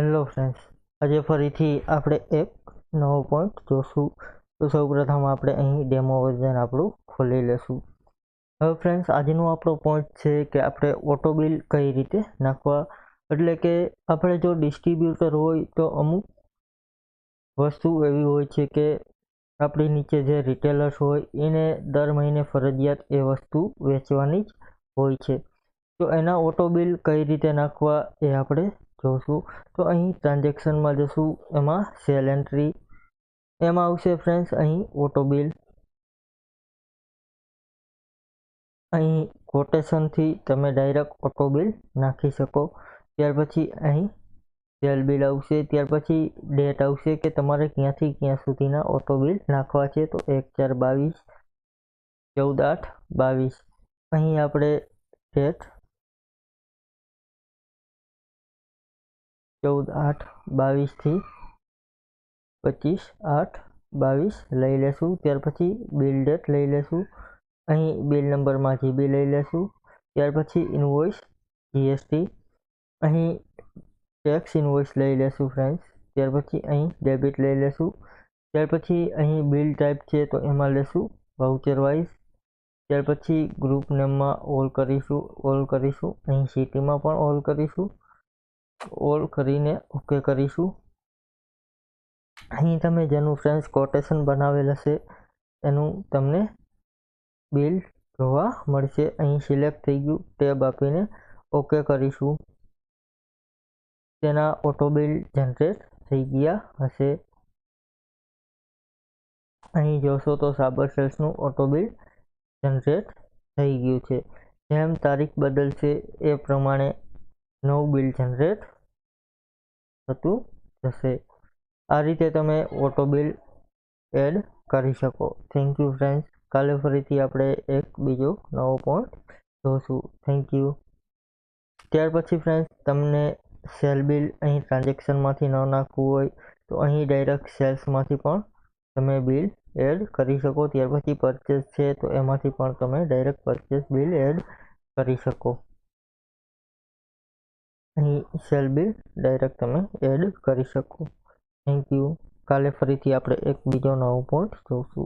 Hello friends, આજે ફરીથી આપણે એક નવો પોઈન્ટ જોશું. તો સૌપ્રથમ આપણે અહીં ડેમો વર્ઝન આપણું ખોલી લેશું. હવે ફ્રેન્ડ્સ, આજનો આપણો પોઈન્ટ છે કે આપણે ઓટો બિલ કઈ રીતે નાખવા. એટલે કે આપણે જો ડિસ્ટ્રીબ્યુટર હોય તો અમુક વસ્તુ એવી હોય છે કે આપણી નીચે જે રિટેલર્સ હોય એને દર મહિને ફરજિયાત એ વસ્તુ વેચવાની જ હોય છે. તો એના ઓટો બિલ કઈ રીતે નાખવા એ આપણે જોશું. તો અહીં ટ્રાન્ઝેક્શનમાં જશું, એમાં સેલ એન્ટ્રી, એમાં આવશે ફ્રેન્ડ્સ અહીં ઓટો બિલ. અહીં કોટેશનથી તમે ડાયરેક્ટ ઓટો બિલ નાખી શકો. ત્યાર પછી અહીં સેલ બિલ આવશે. ત્યાર પછી ડેટ આવશે કે તમારે ક્યાંથી ક્યાં સુધીના ઓટો બિલ નાખવા છે. તો 1/4/22, 14/8/22. અહીં આપણે ડેટ 14/8/22 થી 25/8/22 લઈ લેશું. ત્યાર પછી બિલ ડેટ લઈ લેશું. અહીં બિલ નંબરમાં GB લઈ લેશું. ત્યાર પછી ઇનવોઇસ GST, અહીં ટેક્સ ઇનવોઇસ લઈ લેશું ફ્રેન્ડ્સ. ત્યાર પછી અહીં ડેબિટ લઈ લેશું. ત્યાર પછી અહીં બિલ ટાઈપ છે તો એમાં લેશું વાઉચર વાઇઝ. ત્યાર પછી ગ્રુપ નેમમાં ઓલ કરીશું. અહીં સિટીમાં પણ ઓલ કરીશું. ઓલ કરીને ઓકે કરીશું. અહીં તમે જેનું ફ્રેન્ડ્સ કોટેશન બનાવેલ હશે એનું તમને બિલ જોવા મળશે. અહીં સિલેક્ટ થઈ ગયું, ટેબ આપીને ઓકે કરીશું. તેના ઓટો બિલ જનરેટ થઈ ગયા હશે. અહીં જોશો તો સાબર સેલ્સનું ઓટો બિલ જનરેટ થઈ ગયું છે. જેમ તારીખ બદલશે એ પ્રમાણે નવું બિલ જનરેટ થતું જશે. આ રીતે તમે ઓટો બિલ એડ કરી શકો. Thank you friends. કાલે ફરીથી આપણે એક બીજો નવો પોઈન્ટ જોશું. Thank you. ત્યાર પછી ફ્રેન્ડ્સ, તમને સેલ બિલ અહીં ટ્રાન્ઝેક્શનમાંથી ન નાખવું હોય તો અહીં ડાયરેક્ટ સેલ્સમાંથી પણ તમે બિલ એડ કરી શકો. ત્યાર પછી પરચેસ છે તો એમાંથી પણ તમે ડાયરેક્ટ પરચેસ બિલ એડ કરી શકો. અહીં સેલ બિલ ડાયરેક્ટ તમે એડ કરી શકો. Thank you. કાલે ફરીથી આપણે એક બીજો નવો પોઈન્ટ જોશું.